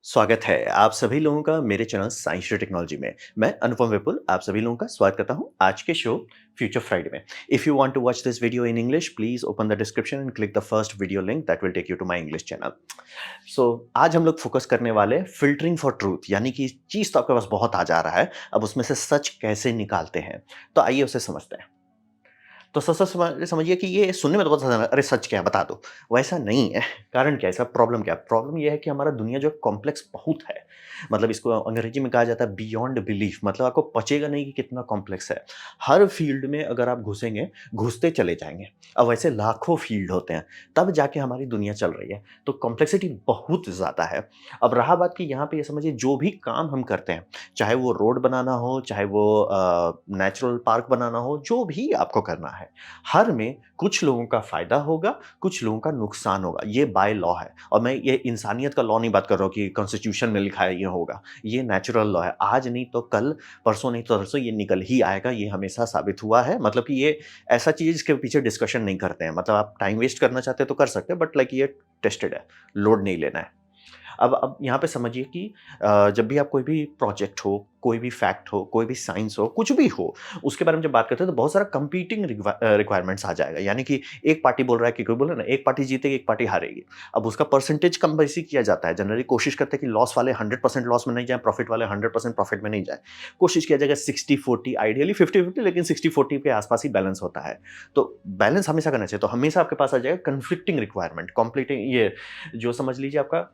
स्वागत है आप सभी लोगों का मेरे चैनल साइंस टेक्नोलॉजी में। मैं अनुपम विपुल आप सभी लोगों का स्वागत करता हूं आज के शो फ्यूचर फ्राइडे में। If you want to watch this video in English please open the description and click the first video link that will take you to my English channel. So आज हम लोग focus करने वाले filtering for truth, यानी कि चीज तो आपके पास बहुत आ जा रहा है, अब उसमें से सच कैसे निकालते हैं। तो आइए उसे समझते हैं। तो सच-सच समझिए कि ये सुनने में तो बहुत आसान है, अरे सच क्या है बता दो। वैसा नहीं है। कारण क्या है इसका, प्रॉब्लम क्या है? प्रॉब्लम ये है कि हमारा दुनिया जो कॉम्प्लेक्स बहुत है। मतलब इसको अंग्रेजी में कहा जाता है बियॉन्ड बिलीफ, मतलब आपको पचेगा नहीं कि कितना कॉम्प्लेक्स है। हर फील्ड में अगर आप घुसेंगे, घुसते चले जाएँगे। अब वैसे लाखों फील्ड होते हैं, तब जाके हमारी दुनिया चल रही है। तो कॉम्प्लेक्सिटी बहुत ज़्यादा है। अब रहा बात कि यहाँ पे ये समझिए जो भी काम हम करते हैं, चाहे वो रोड बनाना हो, चाहे वो नेचुरल पार्क बनाना हो, जो भी आपको करना है, हर में कुछ लोगों का फ़ायदा होगा, कुछ लोगों का नुकसान होगा। ये बाय लॉ है और मैं ये इंसानियत का लॉ नहीं बात कर रहा हूँ कि कॉन्स्टिट्यूशन में लिखा है ये होगा। ये नेचुरल लॉ है। आज नहीं तो कल, परसों नहीं तो तरसों ये निकल ही आएगा, ये हमेशा साबित हुआ है। मतलब कि ये ऐसा चीज़ जिसके पीछे डिस्कशन नहीं करते हैं। मतलब आप टाइम वेस्ट करना चाहते हैं तो कर सकते हैं, बट लाइक ये टेस्टेड है, लोड नहीं लेना है। अब यहाँ पे समझिए कि जब भी आप कोई भी प्रोजेक्ट हो, कोई भी फैक्ट हो, कोई भी साइंस हो, कुछ भी हो, उसके बारे में जब बात करते हैं तो बहुत सारा कंपीटिंग रिक्वायरमेंट्स आ जाएगा। यानी कि एक पार्टी बोल रहा है कि कोई बोल रहा है ना, एक पार्टी जीतेगी, एक पार्टी हारेगी। अब उसका परसेंटेज कम बेसी किया जाता है। जनरली कोशिश करते हैं कि लॉस वाले 100% लॉस में नहीं जाएँ, प्रॉफिट वाले 100% प्रॉफिट में नहीं जाएँ। कोशिश किया जाएगा 60-40, आइडियली 50-50, लेकिन 60-40 के आसपास ही बैलेंस होता है। तो बैलेंस हमेशा करना चाहिए। तो हमेशा आपके पास आ जाएगा कन्फ्लिक्टिंग रिक्वायरमेंट, कॉम्प्लीटिंग ये जो समझ लीजिए आपका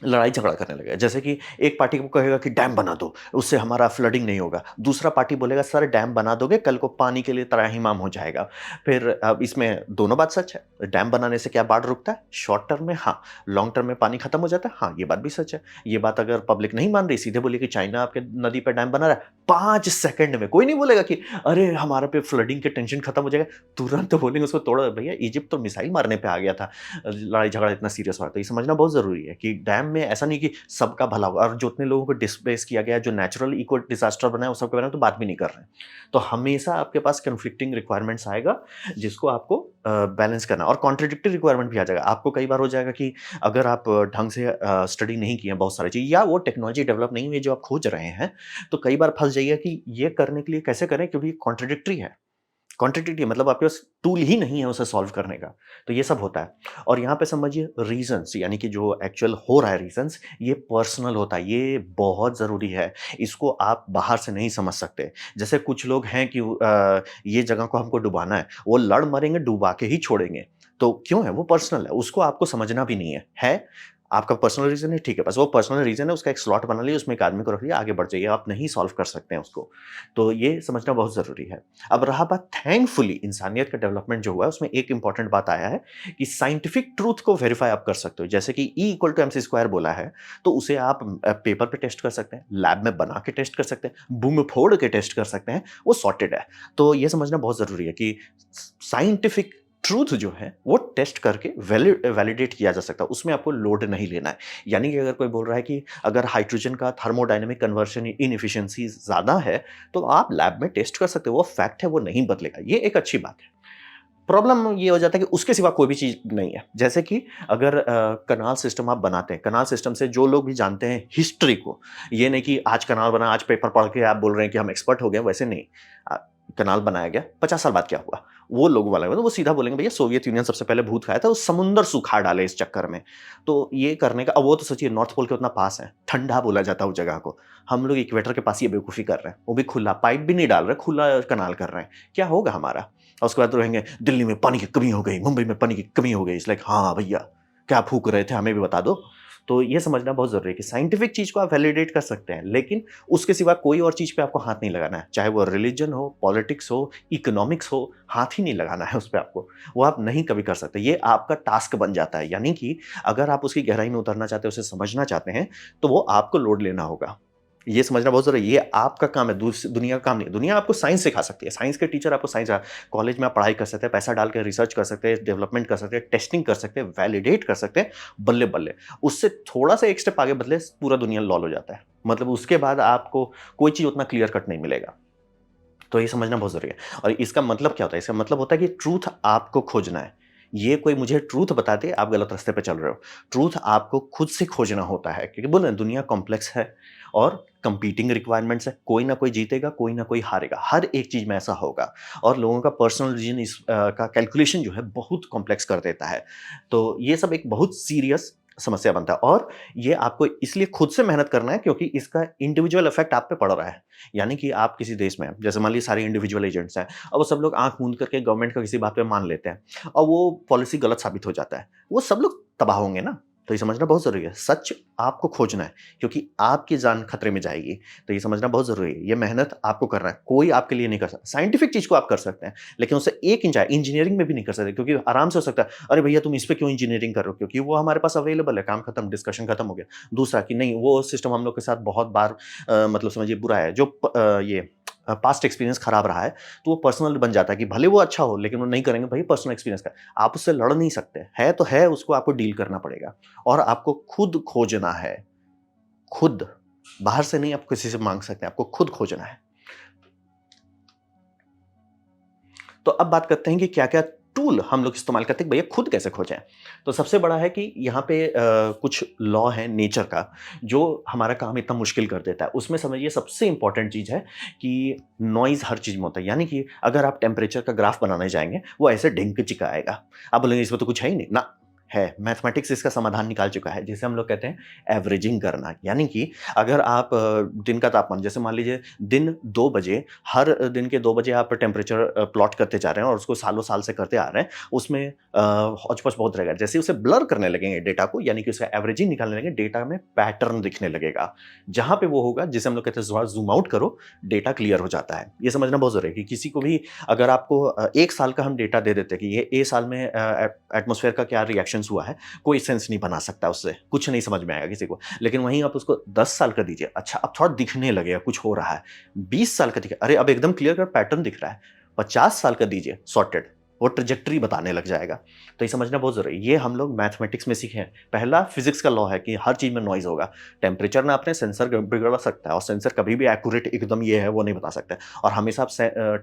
लड़ाई झगड़ा करने लगेगा। जैसे कि एक पार्टी को कहेगा कि डैम बना दो, उससे हमारा फ्लडिंग नहीं होगा। दूसरा पार्टी बोलेगा सर डैम बना दोगे, कल को पानी के लिए त्राहिमाम हो जाएगा। फिर अब इसमें दोनों बात सच है। डैम बनाने से क्या बाढ़ रुकता है? शॉर्ट टर्म में हाँ, लॉन्ग टर्म में पानी खत्म हो जाता है। हाँ, ये बात भी सच है। ये बात अगर पब्लिक नहीं मान रही, सीधे बोले कि चाइना आपके नदी पे डैम बना रहा है, 5 सेकंड में कोई नहीं बोलेगा कि अरे हमारे पे फ्लडिंग के टेंशन खत्म हो जाएगा। तुरंत बोलेंगे उसको तोड़ो। भैया इजिप्ट तो मिसाइल मारने पे आ गया था। लड़ाई झगड़ा इतना सीरियस हुआ। तो ये समझना बहुत ज़रूरी है कि डैम में ऐसा नहीं कि सबका भला होगा, और जितने लोगों को डिस्प्लेस किया गया है, जो नेचुरल इको डिज़ास्टर बना है, उस सब के बारे में तो बात भी नहीं कर रहे हैं। तो हमेशा आपके पास कन्फ्लिक्टिंग रिक्वायरमेंट्स आएगा, जिसको आपको बैलेंस करना, और कॉन्ट्राडिक्टरी रिक्वायरमेंट भी आ जाएगा। आपको कई बार हो जाएगा कि अगर आप ढंग से स्टडी नहीं किए हैं बहुत सारी चीज़, या वो टेक्नोलॉजी डेवलप नहीं हुई है जो आप खोज रहे हैं, तो कई बार फँस जाइएगा कि ये करने के लिए कैसे करें, क्योंकि कॉन्ट्राडिक्टरी है। कॉन्ट्रडिक्टरी मतलब आपके पास टूल ही नहीं है उसे सॉल्व करने का। तो ये सब होता है। और यहाँ पे समझिए रीज़न्स, यानी कि जो एक्चुअल हो रहा है रीज़न्स, ये पर्सनल होता है, ये बहुत ज़रूरी है। इसको आप बाहर से नहीं समझ सकते। जैसे कुछ लोग हैं कि ये जगह को हमको डुबाना है, वो लड़ मरेंगे, डुबा के ही छोड़ेंगे। तो क्यों है? वो पर्सनल है, उसको आपको समझना भी नहीं है। है? आपका पर्सनल रीज़न है, ठीक है, बस वो पर्सनल रीज़न है, उसका एक स्लॉट बना लिया, उसमें एक आदमी को रख लिया, आगे बढ़ जाइए, आप नहीं सॉल्व कर सकते हैं उसको। तो ये समझना बहुत ज़रूरी है। अब रहा बात, थैंकफुली इंसानियत का डेवलपमेंट जो हुआ है, उसमें एक इंपॉर्टेंट बात आया है कि साइंटिफिक ट्रूथ को वेरीफाई आप कर सकते हो। जैसे कि E equal to MC square बोला है, तो उसे आप पेपर पे टेस्ट कर सकते हैं, लैब में बना के टेस्ट कर सकते हैं, बूम फोड़ के टेस्ट कर सकते हैं, वो सॉर्टेड है। तो ये समझना बहुत ज़रूरी है कि साइंटिफिक ट्रूथ जो है वो टेस्ट करके वैलिडेट किया जा सकता है, उसमें आपको लोड नहीं लेना है। यानी कि अगर कोई बोल रहा है कि अगर हाइड्रोजन का थर्मोडायनामिक कन्वर्शन इनएफिशिएंसी ज़्यादा है, तो आप लैब में टेस्ट कर सकते हो, वो फैक्ट है, वो नहीं बदलेगा। ये एक अच्छी बात है। प्रॉब्लम ये हो जाता है कि उसके सिवा कोई भी चीज़ नहीं है। जैसे कि अगर कनाल सिस्टम आप बनाते हैं, कनाल सिस्टम से जो लोग भी जानते हैं हिस्ट्री को, ये नहीं कि आज कनाल बना, आज पेपर पढ़ के आप बोल रहे हैं कि हम एक्सपर्ट हो गए, वैसे नहीं। अ, कनाल बनाया गया, 50 साल बाद क्या हुआ? वो लोग वाला तो वो सीधा बोलेंगे भैया सोवियत यूनियन सबसे पहले भूत खाया था, वो समुंदर सुखा डाले इस चक्कर में। तो ये करने का, अब वो तो सोचिए नॉर्थ पोल के उतना पास है, ठंडा बोला जाता है उस जगह को। हम लोग इक्वेटर के पास ये बेवकूफ़ी कर रहे हैं, वो भी खुला, पाइप भी नहीं डाल रहे, खुला कनाल कर रहे हैं। क्या होगा हमारा? और उसके बाद तो रहेंगे दिल्ली में पानी की कमी हो गई, मुंबई में पानी की कमी हो गई। इट्स लाइक हाँ भैया, क्या फूँक रहे थे हमें भी बता दो। तो ये समझना बहुत ज़रूरी है कि साइंटिफिक चीज़ को आप वैलिडेट कर सकते हैं, लेकिन उसके सिवा कोई और चीज़ पे आपको हाथ नहीं लगाना है। चाहे वो रिलिजन हो, पॉलिटिक्स हो, इकोनॉमिक्स हो, हाथ ही नहीं लगाना है उस पे आपको। वो आप नहीं कभी कर सकते। ये आपका टास्क बन जाता है। यानी कि अगर आप उसकी गहराई में उतरना चाहते हैं, उसे समझना चाहते हैं, तो वो आपको लोड लेना होगा। ये समझना बहुत ज़रूरी है, ये आपका काम है, दुनिया का काम नहीं है। दुनिया आपको साइंस सिखा सकती है, साइंस के टीचर आपको साइंस कॉलेज में आप पढ़ाई कर सकते हैं, पैसा डाल के रिसर्च कर सकते हैं, डेवलपमेंट कर सकते हैं, टेस्टिंग कर सकते हैं, वैलिडेट कर सकते हैं, बल्ले-बल्ले। उससे थोड़ा-सा एक स्टेप आगे बदले, पूरा दुनिया लॉल हो जाता है। मतलब उसके बाद आपको कोई चीज़ उतना क्लियर कट नहीं मिलेगा। तो ये समझना बहुत ज़रूरी है। और इसका मतलब क्या होता है? इसका मतलब होता है कि ट्रूथ आपको खोजना है। ये कोई मुझे ट्रूथ बता दे, आप गलत रास्ते पे चल रहे हो। ट्रूथ आपको खुद से खोजना होता है, क्योंकि बोले ना दुनिया कॉम्प्लेक्स है और कंपीटिंग रिक्वायरमेंट्स है। कोई ना कोई जीतेगा, कोई ना कोई हारेगा, हर एक चीज़ में ऐसा होगा और लोगों का पर्सनल रीजन का कैलकुलेशन जो है बहुत कॉम्प्लेक्स कर देता है। तो ये सब एक बहुत सीरियस समस्या बनता है और ये आपको इसलिए खुद से मेहनत करना है क्योंकि इसका इंडिविजुअल इफेक्ट आप पे पड़ रहा है। यानी कि आप किसी देश में हैं, जैसे मान लीजिए सारे इंडिविजुअल एजेंट्स हैं और वो सब लोग आँख मूंद करके गवर्नमेंट का किसी बात पे मान लेते हैं और वो पॉलिसी गलत साबित हो जाता है। वो सब लोग तबाह होंगे ना। तो ये समझना बहुत ज़रूरी है। सच आपको खोजना है क्योंकि आपकी जान खतरे में जाएगी। तो ये समझना बहुत ज़रूरी है। ये मेहनत आपको करना है। कोई आपके लिए नहीं कर सकता। साइंटिफिक चीज़ को आप कर सकते हैं, लेकिन उससे 1 इंच इंजीनियरिंग में भी नहीं कर सकते क्योंकि आराम से हो सकता है, "अरे भैया तुम इस पे क्यों इंजीनियरिंग कर रहे हो?" क्योंकि वो हमारे पास अवेलेबल है, काम खत्म, डिस्कशन खत्म हो गया। दूसरा कि नहीं वो सिस्टम हम लोग के साथ बहुत बार मतलब समझिए बुरा है। जो ये पास्ट एक्सपीरियंस खराब रहा है, तो वो पर्सनल बन जाता है कि भले वो अच्छा हो लेकिन वो नहीं करेंगे भाई पर्सनल एक्सपीरियंस का। आप उससे लड़ नहीं सकते। है तो है, उसको आपको डील करना पड़ेगा और आपको खुद खोजना है। खुद, बाहर से नहीं आप किसी से माँग सकते हैं, आपको खुद खोजना है। तो अब बात करते हैं कि क्या-क्या टूल हम लोग इस्तेमाल करते हैं, भैया खुद कैसे खोजें? तो सबसे बड़ा है कि यहाँ पे कुछ लॉ है नेचर का, जो हमारा काम इतना मुश्किल कर देता है। उसमें समझिए सबसे इम्पोर्टेंट चीज़ है कि नॉइज़ हर चीज़ में होता है। यानी कि अगर आप टेम्परेचर का ग्राफ बनाने जाएँगे, वो ऐसे ढिंक-चिका आएगा। आप बोलेंगे इसमें तो कुछ है ही नहीं, ना है, मैथमेटिक्स इसका समाधान निकाल चुका है, जिसे हम लोग कहते हैं एवरेजिंग करना। यानी कि अगर आप दिन का तापमान जैसे मान लीजिए दिन 2 बजे हर दिन के 2 बजे आप टेम्परेचर प्लॉट करते जा रहे हैं और उसको सालों-साल से करते आ रहे हैं, उसमें हौच-पौच बहुत रहेगा। जैसे ही उसे ब्लर करने लगेंगे डेटा को, यानी कि उसका एवरेजिंग निकालने लगेंगे, डेटा में पैटर्न दिखने लगेगा। जहाँ पे वो होगा, जिसे हम लोग कहते हैं थोड़ा ज़ूम आउट करो, डेटा क्लियर हो जाता है। ये समझना बहुत ज़रूरी है कि किसी को भी अगर आपको 1 साल का हम डेटा दे देते हैं कि ये ए साल में एटमॉस्फेयर का क्या रिएक्शंस हुआ है, कोई सेंस नहीं बना सकता उससे, कुछ नहीं समझ में आएगा किसी को। लेकिन वहीं आप उसको 10 साल का दीजिए, अच्छा अब थोड़ा दिखने लगेगा, कुछ हो रहा है। 20 साल का दिखे, अरे अब एकदम क्लियर कट पैटर्न दिख रहा है। 50 साल का दीजिए सॉर्टेड, वो ट्रैजेक्टरी बताने लग जाएगा। तो ये समझना बहुत ज़रूरी है। ये हम लोग मैथमेटिक्स में सीखे हैं। पहला फिज़िक्स का लॉ है कि हर चीज़ में नॉइज़ होगा। टेम्परेचर ना अपने सेंसर बिगड़ सकता है और सेंसर कभी भी एक्यूरेट एकदम ये है वो नहीं बता सकता है। और हमेशा आप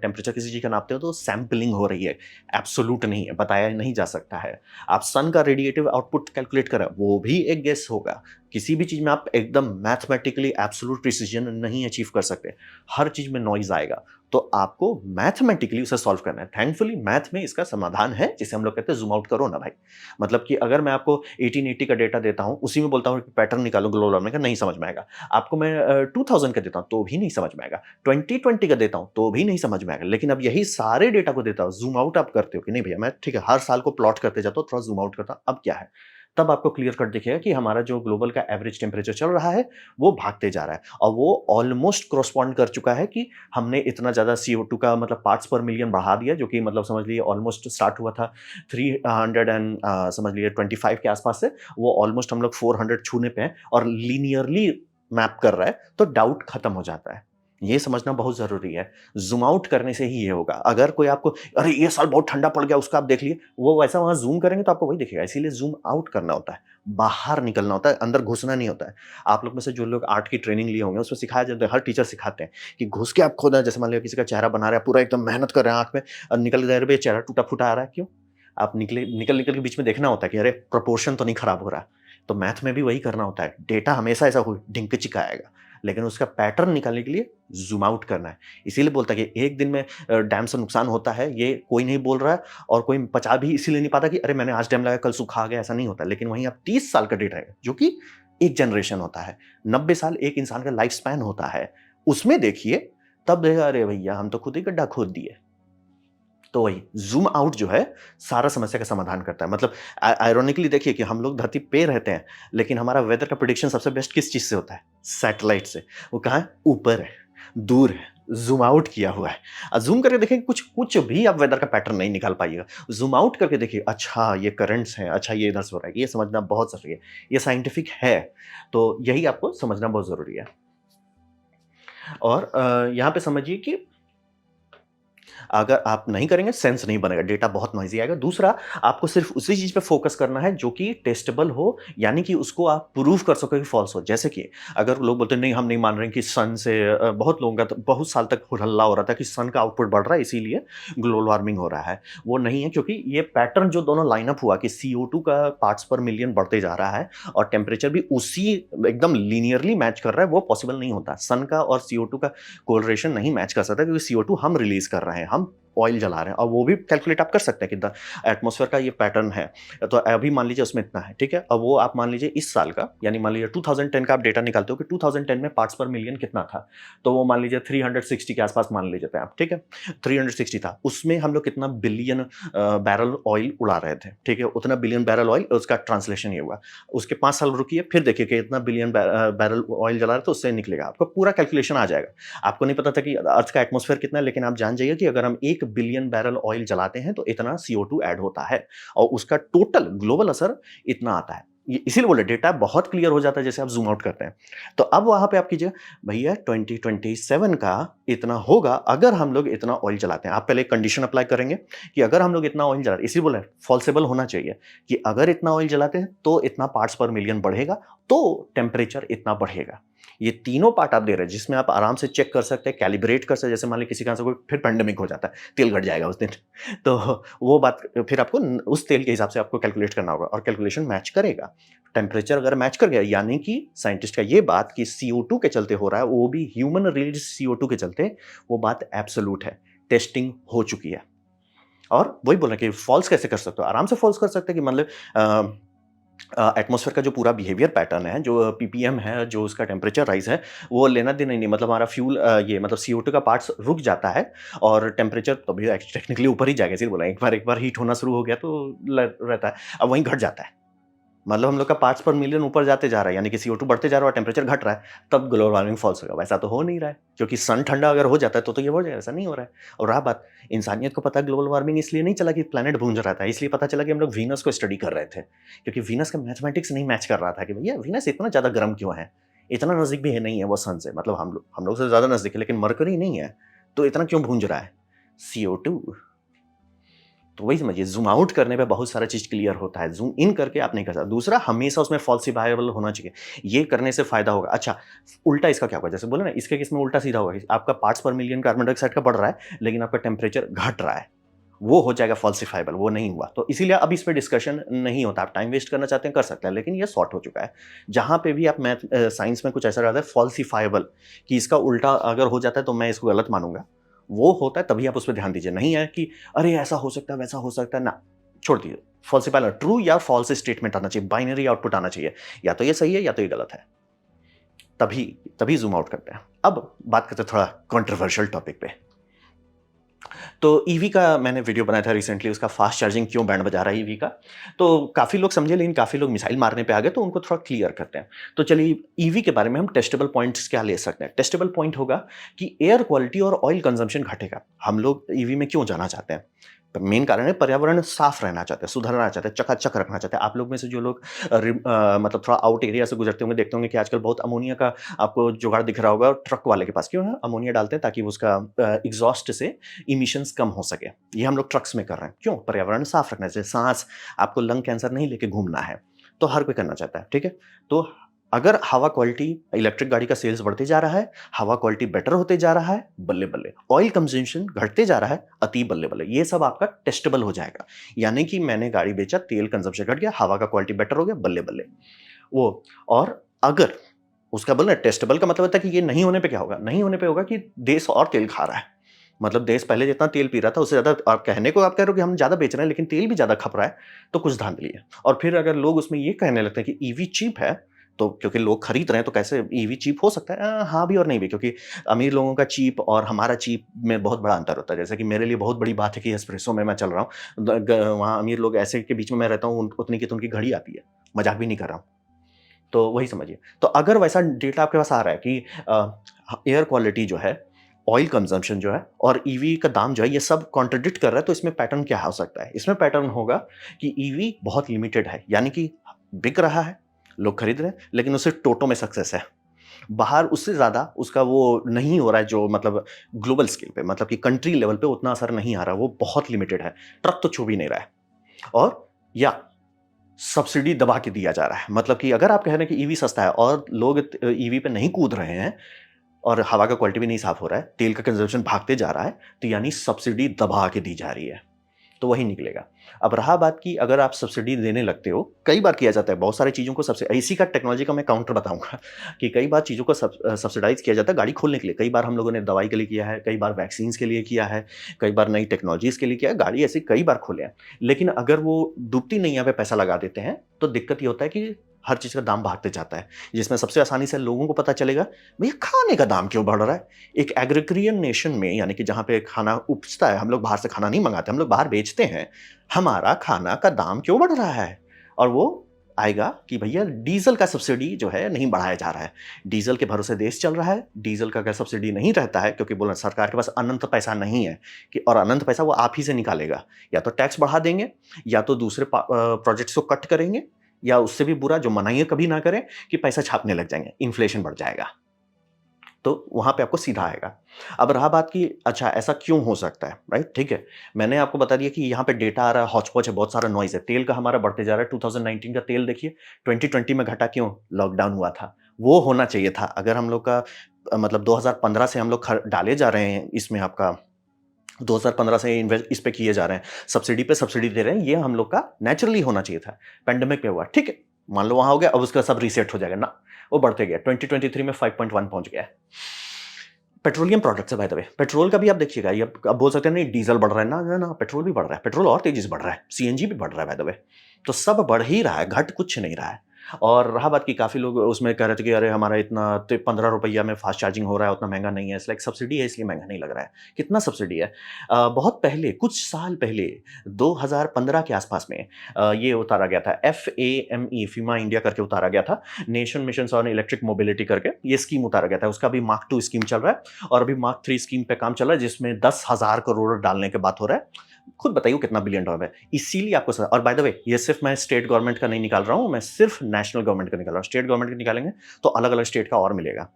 टेम्परेचर किसी चीज़ का नापते हो तो सैंपलिंग हो रही है, एब्सोल्यूट नहीं है, बताया नहीं जा सकता है। आप सन का रेडिएटिव आउटपुट कैलकुलेट करें, वो भी एक गेस होगा। किसी भी चीज़ में आप एकदम मैथमेटिकली एब्सोल्यूट प्रिसिजन नहीं अचीव कर सकते। हर चीज़ में नॉइज़ आएगा। तो आपको मैथमेटिकली उसे सॉल्व करना है। थैंकफुली मैथ में इसका समाधान है, जिसे हम लोग कहते हैं ज़ूम आउट करो ना भाई। मतलब कि अगर मैं आपको 1880 का डेटा देता हूँ, उसी में बोलता हूँ कि पैटर्न निकालो ग्लोबल वार्मिंग का, नहीं समझ में आएगा। आपको मैं 2000 का देता हूँ, तो भी नहीं समझ में आएगा। 2020 का देता हूँ, तो भी नहीं समझ में आएगा। लेकिन अब यही सारे डेटा को देता हूँ, ज़ूम आउट आप करते हो कि नहीं भैया मैं ठीक है, हर साल को प्लॉट करते जाता हूँ, थोड़ा ज़ूम आउट करता हूँ, अब क्या है? तब आपको क्लियर कट दिखेगा कि हमारा जो ग्लोबल का एवरेज टेम्परेचर चल रहा है, वो भागते जा रहा है और वो ऑलमोस्ट कॉरेस्पॉन्ड कर चुका है कि हमने इतना ज़्यादा CO2 का मतलब पार्ट्स पर मिलियन बढ़ा दिया, जो कि मतलब समझ लीजिए ऑलमोस्ट स्टार्ट हुआ था 300 एंड समझ लीजिए 25 के आसपास से, वो ऑलमोस्ट हम लोग 400 छूने पे हैं और लीनियरली मैप कर रहा है, तो डाउट खत्म हो जाता है। ये समझना बहुत ज़रूरी है। ज़ूम आउट करने से ही ये होगा। अगर कोई आपको, "अरे! ये साल बहुत ठंडा पड़ गया, उसका आप देख लिए।" वो वैसा वहाँ ज़ूम करेंगे तो आपको वही दिखेगा। इसीलिए ज़ूम आउट करना होता है, बाहर निकलना होता है, अंदर घुसना नहीं होता है। आप लोग में से जो लोग आर्ट की ट्रेनिंग लिए होंगे, उसमें सिखाया जाता है, हर टीचर सिखाते हैं कि घुस के आप खोदना। जैसे मान लीजिए किसी का चेहरा बना रहा है, पूरा एकदम मेहनत कर रहे हैं आँख में और निकल गया, "अरे भई चेहरा टूटा-फूटा आ रहा है।" क्यों? आप निकल-निकल के बीच में देखना होता है कि अरे! प्रोपोर्शन तो नहीं खराब हो रहा है। तो मैथ में भी वही करना होता है। डेटा हमेशा ऐसा हो ढिंक-चिक आएगा, लेकिन उसका पैटर्न निकालने के लिए ज़ूम आउट करना है। इसीलिए बोलता है कि एक दिन में डैम से नुकसान होता है, ये कोई नहीं बोल रहा है और कोई पचा भी इसीलिए नहीं पाता कि अरे मैंने आज डैम लगाया, कल सूखा आ गया, ऐसा नहीं होता। लेकिन वहीं आप 30 साल का डेटा है, जो कि 1 जनरेशन होता है। 90 साल एक इंसान का लाइफ स्पैन होता है। उसमें देखिए, तब देखिएगा अरे भैया हम तो खुद ही गड्ढा खोद दिए। तो वही ज़ूम आउट जो है, सारा समस्या का समाधान करता है। मतलब आयरॉनिकली देखिए कि हम लोग धरती पे रहते हैं, लेकिन हमारा वेदर का प्रेडिक्शन सबसे बेस्ट किस चीज़ से होता है? सैटेलाइट से। वो कहाँ है? ऊपर है, दूर है, ज़ूम आउट किया हुआ है। ज़ूम करके देखेंगे कुछ कुछ भी आप वेदर का पैटर्न नहीं निकाल पाइएगा। ज़ूम आउट करके देखिए, अच्छा ये करंट्स हैं, अच्छा ये इधर से हो रहा है, ये समझना बहुत ज़रूरी है। ये साइंटिफिक है, तो यही आपको समझना बहुत ज़रूरी है। और यहाँ पे समझिए कि अगर आप नहीं करेंगे सेंस नहीं बनेगा, डेटा बहुत नॉइज़ी आएगा। दूसरा, आपको सिर्फ़ उसी चीज़ पे फ़ोकस करना है जो कि टेस्टेबल हो, यानी कि उसको आप प्रूव कर सको कि फ़ॉल्स हो। जैसे कि अगर लोग बोलते हैं नहीं हम नहीं मान रहे हैं कि सन से बहुत लोगों का तो बहुत साल तक हल्ला हो रहा था कि सन का आउटपुट बढ़ रहा है इसीलिए ग्लोबल वार्मिंग हो रहा है। वो नहीं है, क्योंकि ये पैटर्न जो दोनों लाइन अप हुआ कि CO2 का पार्ट्स पर मिलियन बढ़ते जा रहा है और टेम्परेचर भी उसी एकदम लीनियरली मैच कर रहा है, वो पॉसिबल नहीं होता। सन का और CO2 का कोरिलेशन नहीं मैच कर सकता, क्योंकि CO2 हम रिलीज़ कर रहे हैं, हम ऑयल जला रहे हैं, और वो भी कैलकुलेट आप कर सकते हैं कि द एटमॉस्फेयर का ये पैटर्न है। तो अभी मान लीजिए उसमें इतना है, ठीक है? अब वो आप मान लीजिए इस साल का, यानी मान लीजिए 2010 का आप डेटा निकालते हो कि 2010 में पार्ट्स पर मिलियन कितना था? तो वो मान लीजिए 360 के आसपास मान लीजिए आप, ठीक है? 360 था। उसमें हम लोग कितना बिलियन बैरल ऑयल उड़ा रहे थे, ठीक है? उतना बिलियन बैरल ऑयल, उसका ट्रांसलेशन ये हुआ। उसके 5 साल रुकिए, फिर देखिए कि इतना बिलियन बैरल ऑयल जला रहे तो उससे निकलेगा। आपको पूरा कैलकुलेशन आ जाएगा। आपको नहीं पता था कि अर्थ का एटमॉस्फेयर कितना है, लेकिन आप जान जाइए कि अगर हम 1 बिलियन बैरल ऑयल जलाते हैं तो इतना CO2 ऐड होता है और उसका टोटल ग्लोबल असर इतना आता है। ये इसीलिए बोले डेटा बहुत क्लियर हो जाता है जैसे आप ज़ूम आउट करते हैं। तो अब वहाँ पे आप कीजिए, भैया 2027 का इतना होगा अगर हम लोग इतना ऑयल जलाते हैं। आप पहले एक कंडीशन अप्लाई करेंगे कि अगर हम लोग इतना ऑयल जलाते हैं, इसीलिए बोला फॉल्सेबल होना चाहिए कि अगर इतना ऑयल जलाते हैं तो इतना पार्ट्स पर मिलियन बढ़ेगा, तो टेम्परेचर इतना बढ़ेगा। ये तीनों पार्ट आप दे रहे हैं जिसमें आप आराम से चेक कर सकते हैं, कैलिब्रेट कर सकते हैं। जैसे मान लीजिए किसी का कोई फिर पैंडेमिक हो जाता है, तेल घट जाएगा उस दिन तो वो बात फिर आपको उस तेल के हिसाब से आपको कैलकुलेट करना होगा और कैलकुलेशन मैच करेगा। टेम्परेचर अगर मैच कर गया, यानी कि साइंटिस्ट का ये बात कि CO2 के चलते हो रहा है, वो भी ह्यूमन रिलीज CO2 के चलते, वो बात एब्सोल्यूट है। टेस्टिंग हो चुकी है। और वही बोल रहे हैं कि फॉल्स कैसे कर सकते हो? आराम से फॉल्स कर सकते हैं कि मतलब एटमॉस्फेयर का जो पूरा बिहेवियर पैटर्न है, जो PPM है, जो उसका टेम्परेचर राइज़ है, वो लेना-देना ही नहीं। मतलब हमारा फ्यूल ये मतलब CO2 का पार्ट्स रुक जाता है और टेम्परेचर तभी टेक्निकली ऊपर ही जाएगा, इसीलिए बोला एक बार हीट होना शुरू हो गया तो ल रहता है। अब वहीं घट जाता है। मतलब हम लोग का पार्ट्स पर मिलियन ऊपर जाते जा रहा है, यानी कि CO2 बढ़ते जा रहा है और टेम्परेचर घट रहा है, तब ग्लोबल वार्मिंग फॉल्स होगा। वैसा तो हो नहीं रहा है, क्योंकि सन ठंडा अगर हो जाता है तो ये हो जाएगा, ऐसा नहीं हो रहा है। और रहा बात, इंसानियत को पता है ग्लोबल वार्मिंग इसलिए नहीं चला कि प्लैनेट भूंज रहा था, इसलिए पता चला कि हम लोग वीनस को स्टडी कर रहे थे, क्योंकि वीनस का मैथमेटिक्स नहीं मैच कर रहा था कि भैया वीनस इतना ज़्यादा गर्म क्यों है? इतना नज़दीक भी है नहीं है वो सन से, मतलब हम लोग से ज़्यादा नज़दीक है, लेकिन मरकरी नहीं है, तो इतना क्यों भूंज रहा है? CO2। तो वही समझिए, ज़ूम आउट करने पे बहुत सारा चीज़ क्लियर होता है, ज़ूम इन करके आप नहीं कर सकते। दूसरा, हमेशा उसमें फॉल्सिफाएबल होना चाहिए, ये करने से फ़ायदा होगा। अच्छा, उल्टा इसका क्या होगा? जैसे बोले ना, इसके केस में उल्टा सीधा होगा कि आपका पार्ट्स पर मिलियन कार्बन डाइऑक्साइड का बढ़ रहा है, लेकिन आपका टेम्परेचर घट रहा है, वो हो जाएगा फॉल्सिफाएबल, वो नहीं हुआ। तो इसीलिए अब इस पे डिस्कशन नहीं होता। आप टाइम वेस्ट करना चाहते हैं, कर सकते हैं, लेकिन ये सॉर्ट हो चुका है। जहाँ पे भी आप साइंस में कुछ ऐसा रहता है फॉल्सिफाएबल, कि इसका उल्टा अगर हो जाता है तो मैं इसको गलत मानूँगा, वो होता है तभी आप उस पे ध्यान दीजिए। नहीं है कि अरे ऐसा हो सकता है, वैसा हो सकता है, ना, छोड़ दीजिए। फॉल्सिफाई ट्रू या फॉल्स स्टेटमेंट आना चाहिए, बाइनरी आउटपुट आना चाहिए। या तो ये सही है या तो ये गलत है। तभी तभी ज़ूम आउट करते हैं। अब बात करते हैं थोड़ा कंट्रोवर्शियल टॉपिक पे। तो ईवी का मैंने वीडियो बनाया था रिसेंटली, उसका फास्ट चार्जिंग क्यों बैंड बजा रहा है ईवी का। तो काफ़ी लोग समझे, लेकिन काफ़ी लोग मिसाइल मारने पे आ गए, तो उनको थोड़ा क्लियर करते हैं। तो चलिए, ईवी के बारे में हम टेस्टेबल पॉइंट्स क्या ले सकते हैं। टेस्टेबल पॉइंट होगा कि एयर क्वालिटी और ऑयल कंजम्पशन घटेगा। हम लोग ईवी में क्यों जाना चाहते हैं? मेन कारण है पर्यावरण साफ रहना चाहते हैं, सुधरना चाहते हैं, चकाचक रखना चाहते हैं। आप लोग में से जो लोग मतलब थोड़ा आउट एरिया से गुजरते होंगे, देखते होंगे कि आजकल बहुत अमोनिया का आपको जुगाड़ दिख रहा होगा ट्रक वाले के पास। क्यों है? अमोनिया डालते हैं ताकि उसका एग्जॉस्ट से इमिशंस कम हो सके। ये हम लोग ट्रक्स में कर रहे हैं। क्यों? पर्यावरण साफ रखना चाहिए। सांस, आपको लंग कैंसर नहीं लेके घूमना है, तो हर कोई करना चाहता है, ठीक है? तो अगर हवा क्वालिटी, इलेक्ट्रिक गाड़ी का सेल्स बढ़ते जा रहा है, हवा क्वालिटी बेटर होते जा रहा है, बल्ले-बल्ले। ऑयल कंजम्पशन घटते जा रहा है, अति बल्ले-बल्ले। ये सब आपका टेस्टेबल हो जाएगा। यानी कि मैंने गाड़ी बेचा, तेल कंजम्पशन घट गया, हवा का क्वालिटी बेटर हो गया, बल्ले-बल्ले। वो और अगर उसका बोला टेस्टेबल का मतलब होता है कि ये नहीं होने पे क्या होगा? नहीं होने पे होगा कि देश और तेल खा रहा है। मतलब देश पहले जितना तेल पी रहा था, उससे ज़्यादा, आप कहने को आप कह रहे हो कि हम ज़्यादा बेच रहे हैं, लेकिन तेल भी ज़्यादा खप रहा है, तो कुछ धांधली है। और फिर अगर लोग उसमें ये कहने लगते हैं कि ईवी चीप है, तो क्योंकि लोग खरीद रहे हैं, तो कैसे ईवी चीप हो सकता है? हाँ भी और नहीं भी, क्योंकि अमीर लोगों का चीप और हमारा चीप में बहुत बड़ा अंतर होता है। जैसे कि मेरे लिए बहुत बड़ी बात है कि एस्प्रेसो में मैं चल रहा हूँ, वहाँ अमीर लोग ऐसे के बीच में मैं रहता हूँ, उतनी की तो उनकी घड़ी आती है। मजाक भी नहीं कर रहा हूँ। तो वही समझिए। तो अगर वैसा डेटा आपके पास आ रहा है कि एयर क्वालिटी जो है, ऑयल कंजम्पशन जो है और ईवी का दाम जो है, ये सब कॉन्ट्रडिक्ट कर रहा है, तो इसमें पैटर्न क्या हो सकता है? इसमें पैटर्न होगा कि ईवी बहुत लिमिटेड है, यानी कि बिक रहा है, लोग खरीद रहे हैं, लेकिन उसे टोटो में सक्सेस है। बाहर उससे ज़्यादा उसका वो नहीं हो रहा है, जो मतलब ग्लोबल स्केल पे, मतलब कि कंट्री लेवल पे उतना असर नहीं आ रहा, वो बहुत लिमिटेड है। ट्रक तो छू भी नहीं रहा है। और या सब्सिडी दबा के दिया जा रहा है, मतलब कि अगर आप कह रहे हैं कि ईवी सस्ता है और लोग ईवी पे नहीं कूद रहे हैं और हवा का क्वालिटी भी नहीं साफ हो रहा है, तेल का कंजम्पशन भागते जा रहा है, तो यानी सब्सिडी दबा के दी जा रही है, तो वही निकलेगा। अब रहा बात की अगर आप सब्सिडी देने लगते हो, कई बार किया जाता है बहुत सारी चीज़ों को, इसी का टेक्नोलॉजी का मैं काउंटर बताऊंगा कि कई बार चीज़ों को सब्सिडाइज किया जाता है गाड़ी खोलने के लिए। कई बार हम लोगों ने दवाई के लिए किया है, कई बार वैक्सीन के लिए किया है, कई बार नई टेक्नोलॉजीज के लिए किया है, गाड़ी ऐसे कई बार खोले हैं। लेकिन अगर वो डूबती नैया पे पैसा लगा देते हैं तो दिक्कत ये होता है कि हर चीज़ का दाम भागते जाता है, जिसमें सबसे आसानी से लोगों को पता चलेगा भैया खाने का दाम क्यों बढ़ रहा है। एक एग्रीकरियन नेशन में, यानी कि जहाँ पे खाना उपजता है, हम लोग बाहर से खाना नहीं मंगाते, हम लोग बाहर बेचते हैं, हमारा खाना का दाम क्यों बढ़ रहा है। और वो आएगा कि भैया डीजल का सब्सिडी जो है नहीं बढ़ाया जा रहा है, डीजल के भरोसे देश चल रहा है, डीजल का अगर सब्सिडी नहीं रहता है, क्योंकि बोला सरकार के पास अनंत पैसा नहीं है कि, और अनंत पैसा वो आप ही से निकालेगा, या तो टैक्स बढ़ा देंगे, या तो दूसरे प्रोजेक्ट्स को कट करेंगे, या उससे भी बुरा जो मनाइए कभी ना करें कि पैसा छापने लग जाएंगे, इन्फ्लेशन बढ़ जाएगा, तो वहां पे आपको सीधा आएगा। अब रहा बात की अच्छा ऐसा क्यों हो सकता है, राइट, ठीक है, मैंने आपको बता दिया कि यहाँ पे डेटा आ रहा है, हॉच पॉच है, बहुत सारा नॉइज है, तेल का हमारा बढ़ते जा रहा है। 2019 का तेल देखिए, 2020 में घटा क्यों, लॉकडाउन हुआ था, वो होना चाहिए था। अगर हम लोग का मतलब 2015 से हम लोग डाले जा रहे हैं इसमें, आपका 2015 से इन्वेस्ट इस पे किए जा रहे हैं, सब्सिडी पे सब्सिडी दे रहे हैं, ये हम लोग का नेचुरली होना चाहिए था। पेंडेमिक पे हुआ, ठीक है, मान लो वहां हो गया, अब उसका सब रीसेट हो जाएगा ना, वो बढ़ते गया, 2023 में 5.1 पहुंच गया है। पेट्रोलियम प्रोडक्ट्स है बाय द वे, पेट्रोल का भी आप देखिएगा, ये अब बोल सकते हैं नहीं डीजल बढ़ रहा है, ना ना ना, पेट्रोल भी बढ़ रहा है, पेट्रोल और तेजी से बढ़ रहा है, सीएनजी भी बढ़ रहा है बाय द वे, तो सब बढ़ ही रहा है, घट कुछ नहीं रहा है। और रहा बात की काफ़ी लोग उसमें कह रहे थे कि अरे हमारा इतना तो 15 रुपया में फास्ट चार्जिंग हो रहा है, उतना महंगा नहीं है, लाइक सब्सिडी है इसलिए महंगा नहीं लग रहा है। कितना सब्सिडी है, बहुत पहले, कुछ साल पहले, 2015 के आसपास में ये उतारा गया था, FAME, फीमा इंडिया करके उतारा गया था, nation mission on electric mobility करके ये स्कीम उतारा गया था। उसका अभी मार्क 2 स्कीम चल रहा है और अभी मार्क 3 स्कीम पे काम चल रहा है, जिसमें 10,000 करोड़ डालने की बात हो रहा है। खुद बताइए कितना बिलियन डॉलर है, इसीलिए आपको और बाय द वे ये सिर्फ मैं स्टेट गवर्नमेंट का नहीं निकाल रहा हूं, मैं सिर्फ नेशनल गवर्नमेंट का निकाल रहा हूं, स्टेट गवर्नमेंट का निकालेंगे तो अलग अलग स्टेट का और मिलेगा।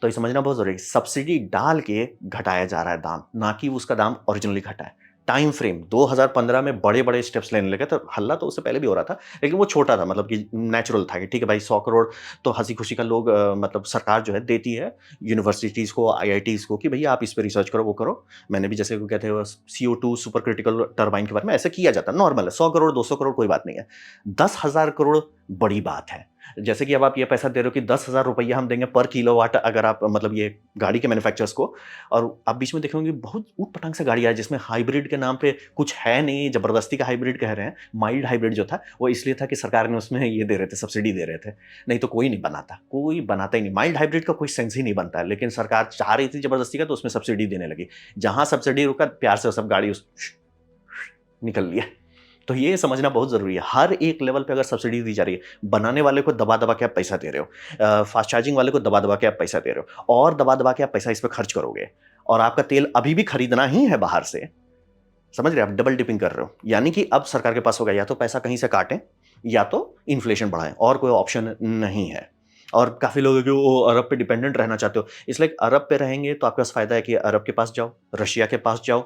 तो ये समझना बहुत जरूरी है, सब्सिडी डाल के घटाया जा रहा है दाम, ना कि उसका दाम ओरिजिनली घटा है। टाइम फ्रेम 2015 में बड़े बड़े स्टेप्स लेने लगे, तो हल्ला तो उससे पहले भी हो रहा था, लेकिन वो छोटा था, मतलब कि नेचुरल था कि ठीक है भाई 100 करोड़ तो हंसी खुशी का लोग मतलब सरकार जो है देती है यूनिवर्सिटीज़ को, आईआईटीज़ को कि भैया आप इस पर रिसर्च करो, वो करो। मैंने भी जैसे वो कहते हैं CO2 सुपर क्रिटिकल टर्बाइन के बारे में ऐसे किया जाता है, नॉर्मल है, 100 करोड़ 200 करोड़ कोई बात नहीं है, 10,000 करोड़ बड़ी बात है। जैसे कि अब आप ये पैसा दे रहे हो कि 10,000 रुपया हम देंगे पर किलोवाट, अगर आप मतलब ये गाड़ी के मैन्युफैक्चरर्स को, और आप बीच में देखेंगे बहुत ऊट पटांग से गाड़ी आई जिसमें हाइब्रिड के नाम पे कुछ है नहीं, जबरदस्ती का हाइब्रिड कह रहे हैं। माइल्ड हाइब्रिड जो था वो इसलिए था कि सरकार ने उसमें ये दे रहे थे, सब्सिडी दे रहे थे, नहीं तो कोई नहीं बनाता, कोई बनाता ही नहीं, माइल्ड हाइब्रिड का कोई सेंस ही नहीं बनता है, लेकिन सरकार चाह रही थी जबरदस्ती का, तो उसमें सब्सिडी देने लगी। जहां सब्सिडी रुका प्यार से सब गाड़ी निकल लिया। तो ये समझना बहुत ज़रूरी है, हर एक लेवल पे अगर सब्सिडी दी जा रही है, बनाने वाले को दबा दबा के आप पैसा दे रहे हो, फास्ट चार्जिंग वाले को दबा दबा के आप पैसा दे रहे हो, और दबा दबा के आप पैसा इस पर खर्च करोगे, और आपका तेल अभी भी खरीदना ही है बाहर से, समझ रहे, आप डबल डिपिंग कर रहे हो। यानी कि अब सरकार के पास होगा या तो पैसा कहीं से काटें या तो इन्फ्लेशन बढ़ाएं, और कोई ऑप्शन नहीं है। और काफ़ी लोग हैं कि वो अरब पे डिपेंडेंट रहना चाहते हो, इसलिए अरब पे रहेंगे तो आपके पास फ़ायदा है कि अरब के पास जाओ, रशिया के पास जाओ,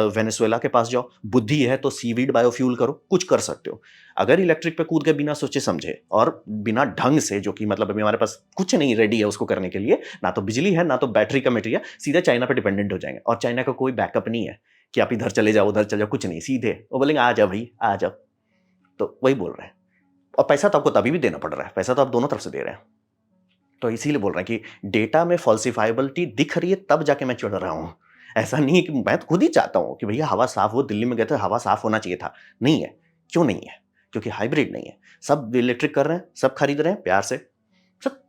वेनेजुएला के पास जाओ, बुद्धि है तो सीवीड बायोफ्यूल करो, कुछ कर सकते हो। अगर इलेक्ट्रिक पे कूद के बिना सोचे समझे और बिना ढंग से, जो कि मतलब अभी हमारे पास कुछ नहीं रेडी है उसको करने के लिए, ना तो बिजली है ना तो बैटरी का मटेरियल, सीधे चाइना पे डिपेंडेंट हो जाएंगे, और चाइना का कोई बैकअप नहीं है कि आप इधर चले जाओ उधर चले जाओ, कुछ नहीं, सीधे वो बोलेंगे आ जाओ भाई आ जाओ। तो वही बोल रहे हैं, और पैसा तो आपको तभी भी देना पड़ रहा है, पैसा तो आप दोनों तरफ से दे रहे हैं। तो इसीलिए बोल रहे हैं कि डेटा में फॉल्सिफाइबिलिटी दिख रही है तब जाके मैं चढ़ रहा हूं, ऐसा नहीं है कि मैं तो खुद ही चाहता हूं कि भैया हवा साफ हो, दिल्ली में गए थे हवा साफ होना चाहिए था, नहीं है। क्यों नहीं है? क्योंकि हाइब्रिड नहीं है, सब इलेक्ट्रिक कर रहे हैं, सब खरीद रहे हैं प्यार से, सब,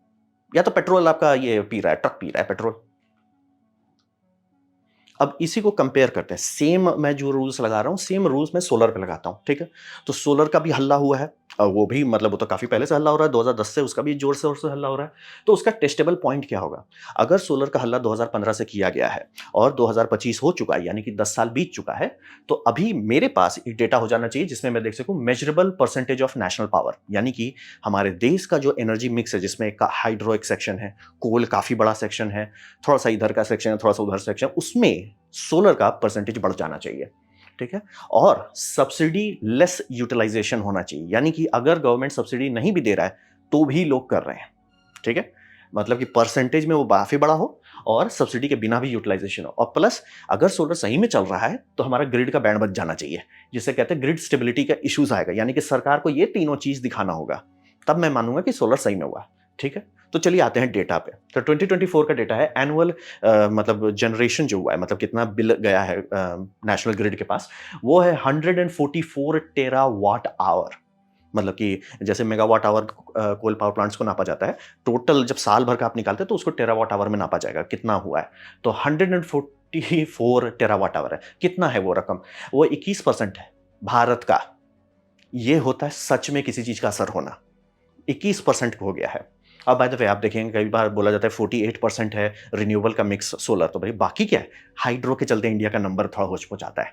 या तो पेट्रोल आपका ये पी रहा है, ट्रक पी रहा है पेट्रोल। अब इसी को कंपेयर करते हैं, सेम मैं जो रूल्स लगा रहा हूं सेम रूल्स मैं सोलर पे लगाता हूं, ठीक है। तो सोलर का भी हल्ला हुआ है, वो भी मतलब वो तो काफ़ी पहले से हल्ला हो रहा है, 2010 से उसका भी ज़ोर-शोर से हल्ला हो रहा है। तो उसका टेस्टेबल पॉइंट क्या होगा? अगर सोलर का हल्ला 2015 से किया गया है और 2025 हो चुका है, यानी कि 10 साल बीत चुका है, तो अभी मेरे पास एक डेटा हो जाना चाहिए जिसमें मैं देख सकूँ measurable percentage of national power, यानी कि हमारे देश का जो एनर्जी मिक्स है, जिसमें एक हाइड्रो एक सेक्शन है, कोल काफ़ी बड़ा सेक्शन है, थोड़ा-सा इधर का सेक्शन है, थोड़ा-सा उधर सेक्शन है, उसमें सोलर का परसेंटेज बढ़ जाना चाहिए। ठीक है? और सब्सिडी लेस यूटिलाइजेशन होना चाहिए, यानी कि अगर गवर्नमेंट सब्सिडी नहीं भी दे रहा है, तो भी लोग कर रहे हैं। ठीक है? मतलब कि परसेंटेज में वो काफ़ी बड़ा हो और सब्सिडी के बिना भी यूटिलाइजेशन हो, और प्लस अगर सोलर सही में चल रहा है, तो हमारा ग्रिड का बैंड बच जाना चाहिए, जिसे कहते हैं ग्रिड स्टेबिलिटी का इश्यूज़ आएगा, यानी कि सरकार को ये तीनों चीज़ दिखाना होगा, तब मैं मानूँगा कि सोलर सही में हुआ। ठीक है? तो चलिए आते हैं डेटा पे। तो 2024 का डेटा है एनुअल मतलब जनरेशन जो हुआ है, मतलब कितना बिल गया है नेशनल ग्रिड के पास, वो है 144 टेरावाट आवर। मतलब कि जैसे megawatt hour coal power plants को नापा जाता है, टोटल जब साल भर का आप निकालते हैं तो उसको टेरावाट आवर में नापा जाएगा, कितना हुआ है। तो 144 टेरावाट आवर है। कितना है वो रकम? वो 21% है भारत का। ये होता है सच में किसी चीज़ का असर होना। 21% हो गया है। अब बाय द वे आप देखेंगे कई बार बोला जाता है 48% है रिन्यूएबल का मिक्स सोलर, तो भाई बाकी क्या है? हाइड्रो के चलते इंडिया का नंबर थोड़ा होच-पोच आता है।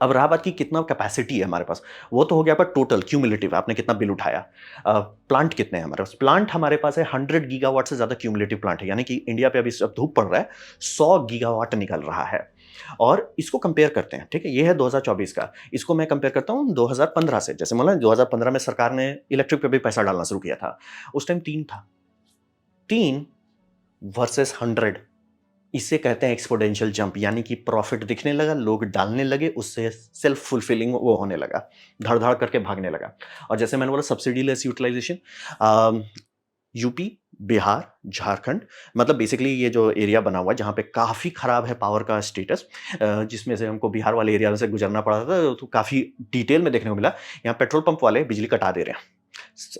अब रहा बात कि कितना कैपेसिटी है हमारे पास, वो तो हो गया आपका टोटल क्यूमुलेटिव, आपने कितना बिल उठाया। प्लांट कितने हैं हमारे पास? प्लांट हमारे पास है 100 गीगावाट से ज़्यादा क्यूमुलेटिव प्लांट है, यानी कि इंडिया पे अभी जब धूप पड़ रहा है, 100 गीगावाट निकल रहा है। और इसको कंपेयर करते हैं, ठीक है? ये है 2024 का, इसको मैं कंपेयर करता हूँ 2015 से। जैसे मान लो 2015 में सरकार ने इलेक्ट्रिक पे भी पैसा डालना शुरू किया था, उस टाइम 3 था। 3 वर्सेस 100, इसे कहते हैं एक्सपोनेंशियल जंप, यानी कि प्रॉफिट दिखने लगा, लोग डालने लगे, उससे सेल्फ फुलफिलिंग वो होने लगा, धड़-धड़ करके भागने लगा। और जैसे मैंने बोला subsidy less utilization, UP, Bihar, Jharkhand, मतलब बेसिकली ये जो एरिया बना हुआ है जहाँ पे काफ़ी खराब है पावर का स्टेटस, जिसमें से हमको बिहार वाले एरिया से गुजरना पड़ा था, तो काफ़ी डिटेल में देखने को मिला। यहाँ पेट्रोल पंप वाले बिजली कटा दे रहे हैं।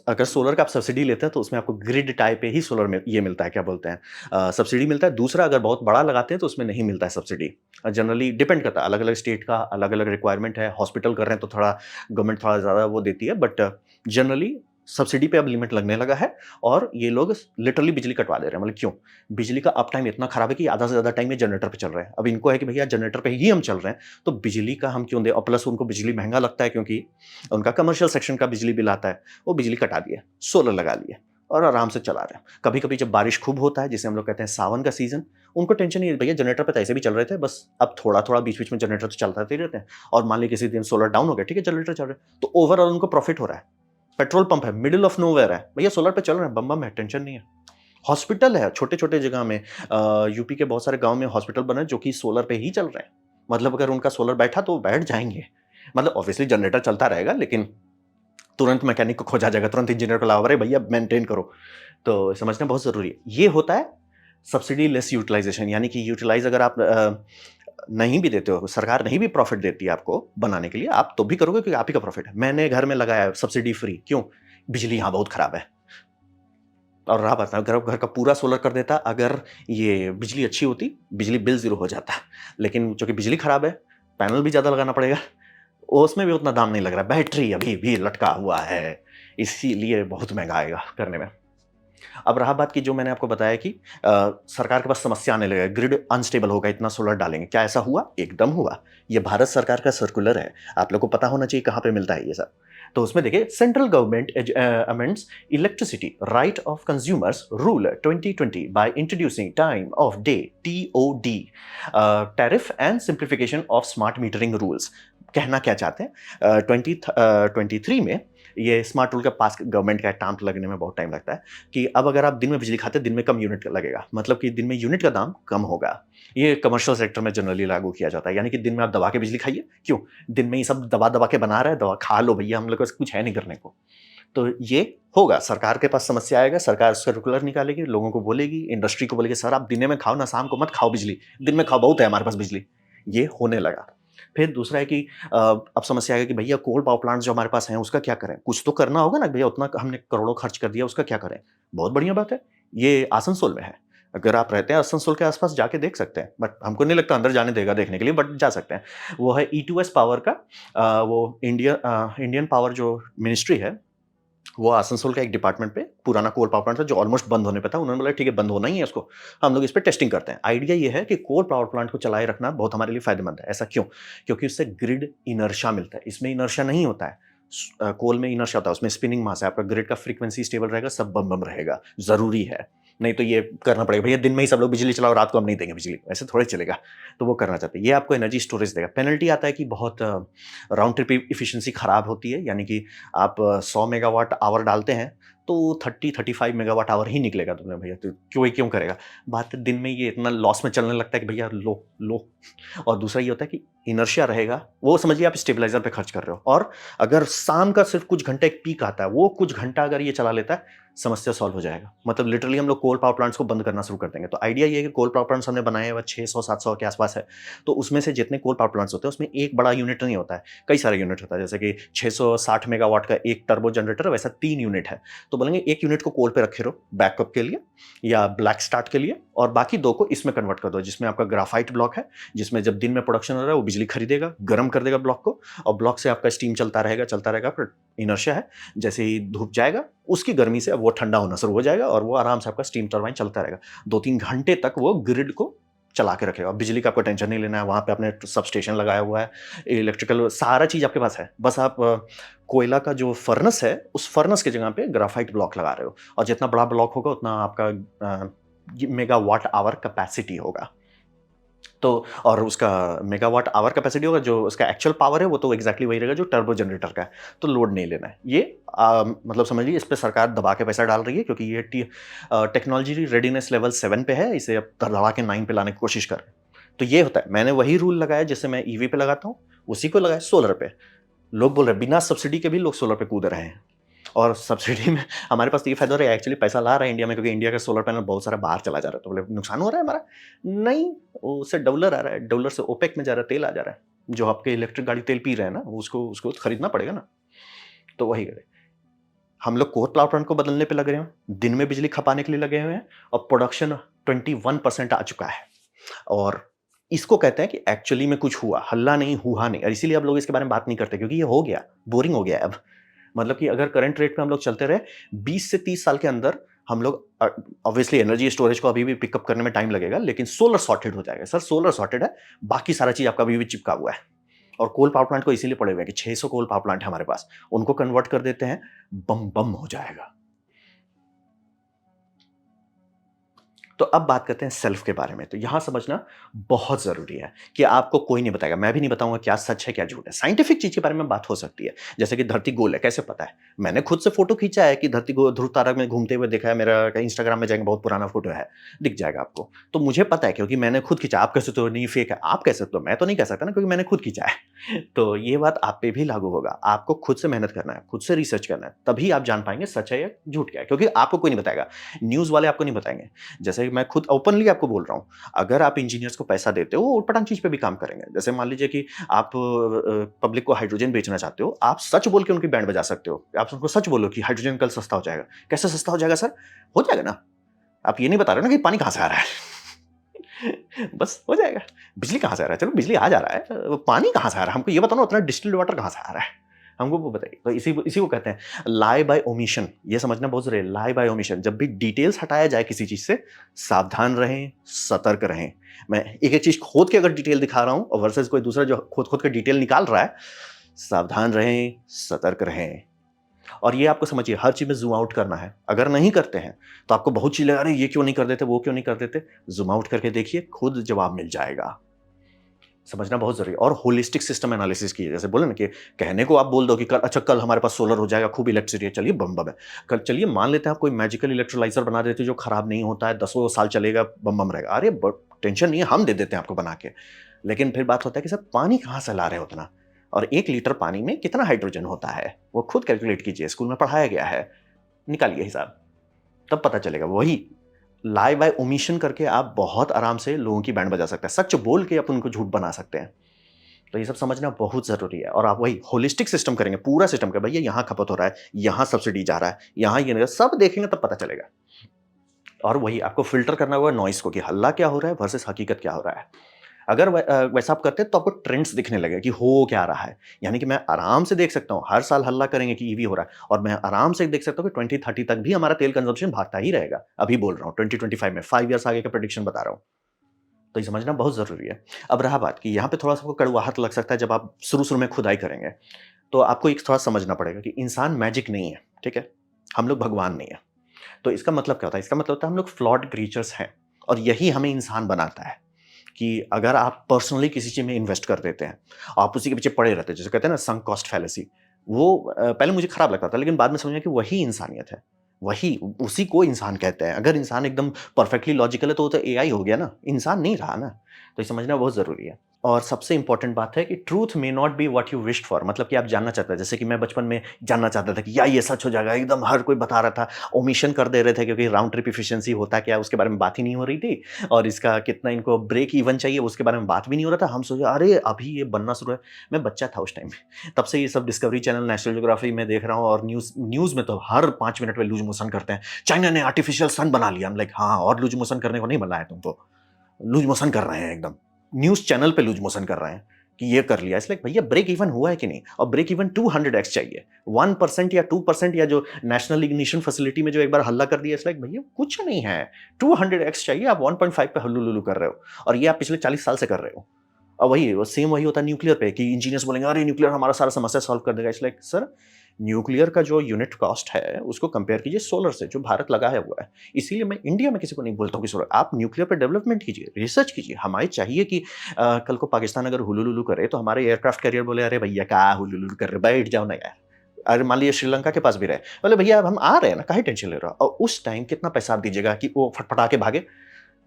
अगर सोलर का आप सब्सिडी लेते हैं तो उसमें आपको ग्रिड टाइप पे ही सोलर में ये मिलता है, क्या बोलते हैं, सब्सिडी मिलता है। दूसरा, अगर बहुत बड़ा लगाते हैं तो उसमें नहीं मिलता है सब्सिडी। जनरली डिपेंड करता है, अलग अलग स्टेट का अलग अलग रिक्वायरमेंट है। हॉस्पिटल कर रहे हैं तो थोड़ा गवर्नमेंट थोड़ा ज़्यादा वो देती है, बट जनरली सब्सिडी पे अब लिमिट लगने लगा है। और ये लोग लिटरली बिजली कटवा दे रहे हैं। मतलब क्यों? बिजली का अप टाइम इतना खराब है कि आधा से ज़्यादा टाइम ये जनरेटर पे चल रहे हैं। अब इनको है कि भैया जनरेटर पे ही हम चल रहे हैं, तो बिजली का हम क्यों दें? और प्लस उनको बिजली महंगा लगता है, क्योंकि उनका कमर्शियल सेक्शन का बिजली बिल आता है। वो बिजली कटा दिए, सोलर लगा लिए और आराम से चला रहे हैं। कभी-कभी जब बारिश खूब होता है, जिसे हम लोग कहते हैं सावन का सीज़न, उनको टेंशन नहीं है, भैया जनरेटर पे तो ऐसे भी चल रहे थे, बस अब थोड़ा-थोड़ा बीच-बीच में जनरेटर तो चलते ही रहते हैं। और मान लीजिए किसी दिन सोलर डाउन हो गया, ठीक है, जनरेटर चल रहा है, तो ओवरऑल उनको प्रॉफिट हो रहा है। पेट्रोल पंप है, मिडल ऑफ नोवेयर है, भैया सोलर पे चल रहे हैं, बम-बम है, टेंशन नहीं है। हॉस्पिटल है छोटे-छोटे जगह में, यूपी के बहुत सारे गाँव में हॉस्पिटल बने हैं जो कि सोलर पे ही चल रहे हैं। मतलब अगर उनका सोलर बैठा तो वो बैठ जाएँगे। मतलब ऑब्वियसली जनरेटर चलता रहेगा, लेकिन तुरंत मैकेनिक को खोजा जाएगा, तुरंत इंजीनियर को लाओ, अरे भैया मेंटेन करो। तो समझना बहुत ज़रूरी है। ये होता है सब्सिडी लेस यूटिलाइज़ेशन, यानी कि यूटिलाइज़ अगर आप नहीं भी देते हो, सरकार नहीं भी प्रॉफ़िट देती है आपको बनाने के लिए, आप तो भी करोगे क्योंकि आप ही का प्रॉफ़िट है। मैंने घर में लगाया है सब्सिडी फ्री, क्यों? बिजली यहाँ बहुत खराब है। और रहा बात, अगर घर का पूरा सोलर कर देता, अगर ये बिजली अच्छी होती, बिजली बिल ज़ीरो हो जाता। लेकिन चूँकि बिजली खराब है, पैनल भी ज़्यादा लगाना पड़ेगा, उसमें भी उतना दाम नहीं लग रहा है, बैटरी अभी भी लटका हुआ है, इसीलिए बहुत महँगा आएगा करने में। अब रहा बात कि जो मैंने आपको बताया कि सरकार के पास समस्या आने लगेगा, ग्रिड अनस्टेबल होगा, इतना सोलर डालेंगे। क्या ऐसा हुआ? एकदम हुआ। ये भारत सरकार का सर्कुलर है, आप लोग को पता होना चाहिए कहाँ पे मिलता है ये सब। तो उसमें देखिए, central government amends electricity right of consumers rule 2020 by introducing time of day TOD tariff and simplification of smart metering rules. कहना क्या चाहते हैं? 2023 में ये स्मार्ट रूल का पास गवर्नमेंट का स्टाम्प लगने में बहुत टाइम लगता है कि अब अगर आप दिन में बिजली खाते हैं, दिन में कम यूनिट लगेगा, मतलब कि दिन में यूनिट का दाम कम होगा। ये कमर्शियल सेक्टर में जनरली लागू किया जाता है, यानी कि दिन में आप दबा के बिजली खाइए। क्यों? दिन में ही सब दबा-दबा के बना रहा है, दवा खा लो भैया, हम लोग के पास कुछ है नहीं करने को। तो ये होगा, सरकार के पास समस्या आएगा, सरकार सर्कुलर निकालेगी, लोगों को बोलेगी, इंडस्ट्री को बोलेगी, सर आप दिन में खाओ ना, शाम को मत खाओ बिजली, दिन में खाओ, बहुत है हमारे पास बिजली। ये होने लगा। फिर दूसरा है कि अब समस्या आएगी कि भैया कोल पावर प्लांट्स जो हमारे पास हैं उसका क्या करें? कुछ तो करना होगा ना, भैया उतना हमने करोड़ों खर्च कर दिया, उसका क्या करें? बहुत बढ़िया बात है, ये आसनसोल में है। अगर आप रहते हैं आसनसोल के आसपास जाके देख सकते हैं, बट हमको नहीं लगता अंदर जाने देगा देखने के लिए, बट जा सकते हैं। वो है E2S पावर का वो इंडियन पावर जो मिनिस्ट्री है, वो आसनसोल का एक डिपार्टमेंट पे पुराना कोल पावर प्लांट था जो ऑलमोस्ट बंद होने पे था। उन्होंने बोला ठीक है बंद होना ही है इसको, हम लोग इस पे टेस्टिंग करते हैं। आइडिया ये है कि कोल पावर प्लांट को चलाए रखना बहुत हमारे लिए फायदेमंद है। ऐसा क्यों? क्योंकि उससे ग्रिड इनर्शिया मिलता है। इसमें इनर्शिया नहीं होता है। कोल में इनर्शिया होता है, उसमें स्पिनिंग मास है, आपका ग्रिड का फ्रीक्वेंसी स्टेबल रहेगा, सब बम बम रहेगा। जरूरी है, नहीं तो ये करना पड़ेगा भैया दिन में ही सब लोग बिजली चलाओ, रात को हम नहीं देंगे बिजली, ऐसे थोड़े चलेगा। तो वो करना चाहते हैं। ये आपको एनर्जी स्टोरेज देगा। पेनल्टी आता है कि बहुत राउंड ट्रिप इफिशिएंसी खराब होती है, यानी कि आप 100 मेगावाट आवर डालते हैं तो 30-35 मेगावाट आवर ही निकलेगा तुम्हें भैया, तो क्यों करेगा। बात है दिन में ये इतना लॉस में चलने लगता है कि भैया लो लो। और दूसरा ये होता है कि इनर्शिया रहेगा, वो समझिए आप स्टेबलाइजर पे खर्च कर रहे हो। और अगर शाम का सिर्फ कुछ घंटा एक पीक आता है, वो कुछ घंटा अगर ये चला लेता है, समस्या सॉल्व हो जाएगा। मतलब लिटरली हम लोग कोल पावर प्लांट्स को बंद करना शुरू कर देंगे। तो आइडिया ये है कि कोल पावर प्लांट्स हमने बनाए हुए 600-700 के आसपास है। तो उसमें से जितने कोल पावर प्लांट्स होते हैं उसमें एक बड़ा यूनिट नहीं होता है, कई सारे यूनिट होता है। जैसे कि 660 मेगावाट का एक टर्बो जनरेटर, वैसा 3 यूनिट है। तो बोलेंगे एक यूनिट को कोल पे रखे रहो बैकअप के लिए या ब्लैक स्टार्ट के लिए, और बाकी 2 को इसमें कन्वर्ट कर दो, जिसमें आपका ग्राफाइट ब्लॉक है, जिसमें जब दिन में प्रोडक्शन हो रहा है वो बिजली खरीदेगा, गर्म कर देगा ब्लॉक को, और ब्लॉक से आपका स्टीम चलता रहेगा। फिर इनर्शिया है, जैसे ही धूप जाएगा उसकी गर्मी से अब वो ठंडा होना शुरू हो जाएगा और वो आराम से आपका स्टीम टरबाइन चलता रहेगा। 2-3 घंटे तक वो ग्रिड को चला के रखेगा। बिजली का आपको टेंशन नहीं लेना है, वहाँ पे आपने सब स्टेशन लगाया हुआ है, इलेक्ट्रिकल सारा चीज़ आपके पास है। बस आप कोयला का जो फर्नेस है, उस फर्नेस की जगह पे ग्राफाइट ब्लॉक लगा रहे हो, और जितना बड़ा ब्लॉक होगा उतना आपका मेगावाट आवर कैपेसिटी होगा। तो और उसका मेगावाट आवर कैपेसिटी होगा, जो उसका एक्चुअल पावर है वो तो एग्जैक्टली वही रहेगा जो टर्बो जनरेटर का है। तो लोड नहीं लेना है ये। मतलब समझ लीजिए इस पे सरकार दबा के पैसा डाल रही है, क्योंकि ये टेक्नोलॉजी रेडीनेस लेवल 7 पे है, इसे अब दबा के 9 पे लाने की कोशिश कर रहे हैं। तो ये होता है, मैंने वही रूल लगाया जैसे मैं ईवी पे लगाता हूँ, उसी को लगाया सोलर पे। लोग बोल रहे हैं बिना सब्सिडी के भी लोग सोलर पे कूद रहे हैं, और सब्सिडी में हमारे पास तो ये फायदा हो रहा है, एक्चुअली पैसा ला रहा है इंडिया में, क्योंकि इंडिया का सोलर पैनल बहुत सारा बाहर चला जा रहा है। तो बोले नुकसान हो रहा है हमारा, नहीं, उससे डॉलर आ रहा है, डॉलर से ओपेक में जा रहा है, तेल आ जा रहा है। जो आपके इलेक्ट्रिक गाड़ी तेल पी रहे हैं ना, उसको उसको खरीदना पड़ेगा ना। तो वही करे, हम लोग कोल पावर प्लांट को बदलने पे लग रहे हैं, दिन में बिजली खपाने के लिए लगे हुए हैं, और प्रोडक्शन 21% आ चुका है। और इसको कहते हैं कि एक्चुअली में कुछ हुआ, हल्ला नहीं, हुआ नहीं। और इसीलिए अब लोग इसके बारे में बात नहीं करते, क्योंकि ये हो गया, बोरिंग हो गया है अब। मतलब कि अगर करंट रेट पे हम लोग चलते रहे 20 से 30 साल के अंदर, हम लोग ऑब्वियसली एनर्जी स्टोरेज को अभी भी पिकअप करने में टाइम लगेगा, लेकिन सोलर सॉर्टेड हो जाएगा। सर सोलर सॉर्टेड है, बाकी सारा चीज आपका अभी भी चिपका हुआ है। और कोल पावर प्लांट को इसीलिए पड़े हुए हैं कि 600 कोल पावर प्लांट है हमारे पास, उनको कन्वर्ट कर देते हैं, बम बम हो जाएगा। तो अब बात करते हैं सेल्फ के बारे में। तो यहां समझना बहुत जरूरी है कि आपको कोई नहीं बताएगा, मैं भी नहीं बताऊंगा क्या सच है क्या झूठ है। साइंटिफिक चीज के बारे में बात हो सकती है, जैसे कि धरती गोल है, कैसे पता है? मैंने खुद से फोटो खींचा है कि धरती को ध्रुव तारा में घूमते हुए देखा है, मेरा इंस्टाग्राम में जाएंगे, बहुत पुराना फोटो है, दिख जाएगा आपको। तो मुझे पता है क्योंकि मैंने खुद खींचा। आप कह सकते हो नहीं फेक है, आप कह सकते हो, मैं तो नहीं कह सकता ना, क्योंकि मैंने खुद खींचा है। तो ये बात आप पे भी लागू होगा। आपको खुद से मेहनत करना है, खुद से रिसर्च करना है, तभी आप जान पाएंगे सच है या झूठ क्या है, क्योंकि आपको कोई नहीं बताएगा, न्यूज वाले आपको नहीं बताएंगे। जैसे मैं खुद ओपनली आपको बोल रहा हूँ, अगर आप इंजीनियर्स को पैसा देते हो वो उटपटांग चीज पे भी काम करेंगे। जैसे मान लीजिए कि आप पब्लिक को हाइड्रोजन बेचना चाहते हो, आप सच बोल के उनकी बैंड बजा सकते हो। आप उनको सच बोलो कि हाइड्रोजन कल सस्ता हो जाएगा। कैसे सस्ता हो जाएगा सर? हो जाएगा ना। आप ये नहीं बता रहे ना कि पानी कहां से आ रहा है। बस हो जाएगा। बिजली कहां से आ रहा है? चलो बिजली आ जा रहा है, पानी कहां से आ रहा है? हमको ये बताओ ना, उतना डिस्टिल्ड वाटर कहां से आ रहा है, हमको वो बताइए। तो इसी को कहते हैं लाई बाय ओमिशन। ये समझना बहुत जरूरी है, लाई बाय ओमिशन। जब भी डिटेल्स हटाया जाए किसी चीज से, सावधान रहें, सतर्क रहें। मैं एक एक चीज खोद के अगर डिटेल दिखा रहा हूं और वर्सेस कोई दूसरा जो खोद के डिटेल निकाल रहा है, सावधान रहें, सतर्क रहें। और ये आपको समझिए, हर चीज में जूम आउट करना है। अगर नहीं करते हैं तो आपको बहुत चीजें, अरे ये क्यों नहीं कर देते, वो क्यों नहीं कर देते, जूम आउट करके देखिए, खुद जवाब मिल जाएगा। समझना बहुत जरूरी है। और होलिस्टिक सिस्टम एनालिसिस की, जैसे बोले ना कि कहने को आप बोल दो कि कल, अच्छा कल हमारे पास सोलर हो जाएगा, खूब इलेक्ट्रिसिटी है, चलिए बम बम है। कल चलिए मान लेते हैं आप कोई मैजिकल इलेक्ट्रोलाइजर बना देते जो खराब नहीं होता है, 10 साल चलेगा, बम बम रहेगा। अरे टेंशन नहीं है, हम दे देते हैं आपको बना के। लेकिन फिर बात होता है कि सर पानी कहाँ से ला रहे हो उतना, और 1 लीटर पानी में कितना हाइड्रोजन होता है, वो खुद कैलकुलेट कीजिए, स्कूल में पढ़ाया गया है, निकालिए हिसाब, तब पता चलेगा। वही लाई बाय ओमिशन करके आप बहुत आराम से लोगों की बैंड बजा सकते हैं, सच बोल के आप उनको झूठ बना सकते हैं। तो ये सब समझना बहुत जरूरी है। और आप वही होलिस्टिक सिस्टम करेंगे, पूरा सिस्टम का, भैया यहाँ खपत हो रहा है, यहाँ सब्सिडी जा रहा है, यहाँ ये सब देखेंगे तब पता चलेगा। और वही आपको फ़िल्टर करना होगा नॉइज़ को कि हल्ला क्या हो रहा है वर्सेस हकीकत क्या हो रहा है। अगर वैसा आप करते हैं तो आपको ट्रेंड्स दिखने लगेगा कि हो क्या रहा है। यानी कि मैं आराम से देख सकता हूँ, हर साल हल्ला करेंगे कि ईवी हो रहा है और मैं आराम से देख सकता हूँ कि 2030 तक भी हमारा तेल कंज़म्पशन भागता ही रहेगा। अभी बोल रहा हूँ 2025 में 5 इयर्स आगे का प्रेडिक्शन बता रहा हूँ। तो ये समझना बहुत ज़रूरी है। अब रहा बात कि यहाँ पे थोड़ा-सा आपको कड़वाहट लग सकता है जब आप शुरू-शुरू में खुदाई करेंगे। तो आपको एक थोड़ा समझना पड़ेगा कि इंसान मैजिक नहीं है, ठीक है? हम लोग भगवान नहीं है। तो इसका मतलब क्या होता है? इसका मतलब होता है हम लोग फ्लॉड क्रीचर्स हैं और यही हमें इंसान बनाता है कि अगर आप पर्सनली किसी चीज़ में इन्वेस्ट कर देते हैं, आप उसी के पीछे पड़े रहते हैं, जिसे कहते हैं ना संक कॉस्ट फैलेसी। वो पहले मुझे खराब लगता था लेकिन बाद में समझ आया कि वही इंसानियत है। वही उसी को इंसान कहते हैं। अगर इंसान एकदम परफेक्टली लॉजिकल है तो वो तो एआई हो गया ना, इंसान नहीं रहा ना। तो ये समझना बहुत ज़रूरी है। और सबसे इम्पोर्टेंट बात है कि truth may not be what you wished for, मतलब कि आप जानना चाहते हैं, जैसे कि मैं बचपन में जानना चाहता था कि या ये सच हो जाएगा, एकदम हर कोई बता रहा था, ओमिशन कर दे रहे थे क्योंकि राउंड ट्रिप एफिशिएंसी होता क्या है उसके बारे में बात ही नहीं हो रही थी और इसका कितना इनको ब्रेक इवन चाहिए उसके बारे में बात भी नहीं हो रहा था। हम सोचे अरे अभी ये बनना शुरू है। मैं बच्चा था उस टाइम में, तब से ये सब डिस्कवरी चैनल, नेशनल ज्योग्राफी में देख रहा हूँ और न्यूज़ में तो हर 5 मिनट में लूज मोशन करते हैं। चाइना ने आर्टिफिशियल सन बना लिया। हम लाइक हाँ, और लूज मोशन करने को नहीं बना है तुमको, लूज मोशन कर रहे हैं एकदम। न्यूज़ चैनल पे लूज मोशन कर रहे हैं कि ये कर लिया। इसलिए भैया ब्रेक इवन हुआ है कि नहीं? और ब्रेक इवन 200x चाहिए। 1% या 2% या जो नेशनल इग्निशन फैसिलिटी में जो एक बार हल्ला कर दिया, इसलिए भैया कुछ नहीं है। 200x चाहिए, आप 1.5 पे हल्लू-लुल्लू कर रहे हो और ये आप पिछले 40 साल से कर रहे हो। और वही सेम वही होता है न्यूक्लियर पे कि इंजीनियर्स बोलेंगे अरे न्यूक्लियर हमारा सारा समस्या सॉल्व कर देगा। इट्स लाइक सर, न्यूक्लियर का जो यूनिट कॉस्ट है उसको कंपेयर कीजिए सोलर से जो भारत लगाया हुआ है। इसीलिए मैं इंडिया में किसी को नहीं बोलता हूँ कि सोलर, आप न्यूक्लियर पे डेवलपमेंट कीजिए, रिसर्च कीजिए। हमें चाहिए कि कल को पाकिस्तान अगर हुलुलुलु करे तो हमारे एयरक्राफ्ट कैरियर बोले अरे भैया क्या हुलुलुलु कर रहे हो, बैठ जाओ ना यार। अरे मान लीजिए श्रीलंका के पास भी रहे, बोले भैया अब हम आ रहे हैं ना, काहे टेंशन ले रहे हो। और उस टाइम कितना पैसा आप दीजिएगा कि वो फटफटा के भागे।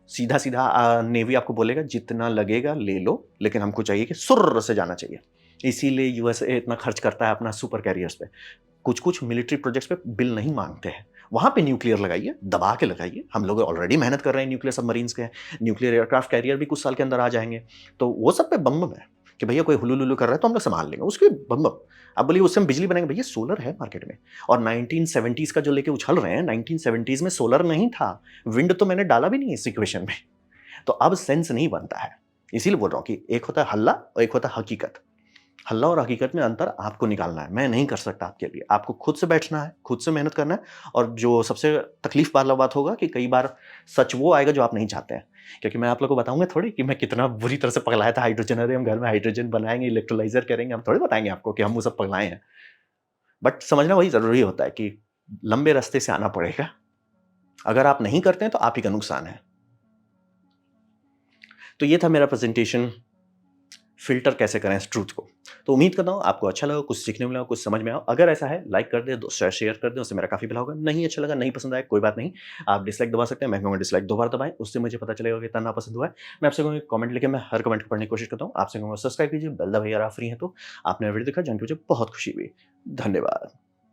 सीधा सीधा नेवी आपको बोलेगा जितना लगेगा ले लो, लेकिन हमको चाहिए कि सुर्र से जाना चाहिए। इसीलिए यूएसए इतना खर्च करता है अपना सुपर कैरियर्स पे। कुछ कुछ मिलिट्री प्रोजेक्ट्स पे बिल नहीं मांगते हैं, वहां पे न्यूक्लियर लगाइए, दबा के लगाइए। हम लोग ऑलरेडी मेहनत कर रहे हैं न्यूक्लियर सबमरीन्स के, न्यूक्लियर एयरक्राफ्ट कैरियर भी कुछ साल के अंदर आ जाएंगे। तो वो सब पे बम बम है कि भैया कोई हुलुलुलु कर रहा है तो हम लोग संभाल लेंगे उसके बम बम। अब बोलिए उससे हम बिजली बनाएंगे, भैया सोलर है मार्केट में। और 1970s का जो लेके उछल रहे हैं, 1970s में सोलर नहीं था, विंड तो मैंने डाला भी नहीं इस इक्वेशन में। तो अब सेंस नहीं बनता है। इसीलिए बोल रहा हूं कि एक होता है हल्ला और एक होता है हकीकत। हल्ला और हकीकत में अंतर आपको निकालना है, मैं नहीं कर सकता आपके लिए। आपको खुद से बैठना है, खुद से मेहनत करना है। और जो सबसे तकलीफ वाला बात होगा कि कई बार सच वो आएगा जो आप नहीं चाहते हैं। क्योंकि मैं आप लोगों को बताऊंगा थोड़ी कि मैं कितना बुरी तरह से पगलाया था हाइड्रोजन। अरे हम घर में हाइड्रोजन बनाएंगे, इलेक्ट्रोलाइजर करेंगे, हम थोड़ी बताएंगे आपको कि हम वो सब पगलाए हैं। बट समझना वही जरूरी होता है कि लंबे रास्ते से आना पड़ेगा। अगर आप नहीं करते हैं तो आप ही का नुकसान है। तो ये था मेरा प्रेजेंटेशन, फ़िल्टर कैसे करें इस ट्रूथ को। तो उम्मीद करता हूँ आपको अच्छा लगा, कुछ सीखने मिला, कुछ समझ में आया। अगर ऐसा है लाइक कर दें, दोस्तों से शेयर कर दें, उससे मेरा काफ़ी भला होगा। नहीं अच्छा लगा, नहीं पसंद आया, कोई बात नहीं। आप डिसलाइक दबा सकते हैं, मैं कहूँगा डिसलाइक 2 बार दबाएँ, उससे मुझे पता चलेगा कि इतना नापसंद हुआ है। मैं आपसे कहूँगा कमेंट लिखें, मैं हर कमेंट को पढ़ने की कोशिश करता हूँ। आपसे कहूँगा सब्सक्राइब कीजिए, बेल दबाइए अगर आप फ्री हैं तो। आपने वीडियो देखा जान के मुझे बहुत खुशी हुई। धन्यवाद।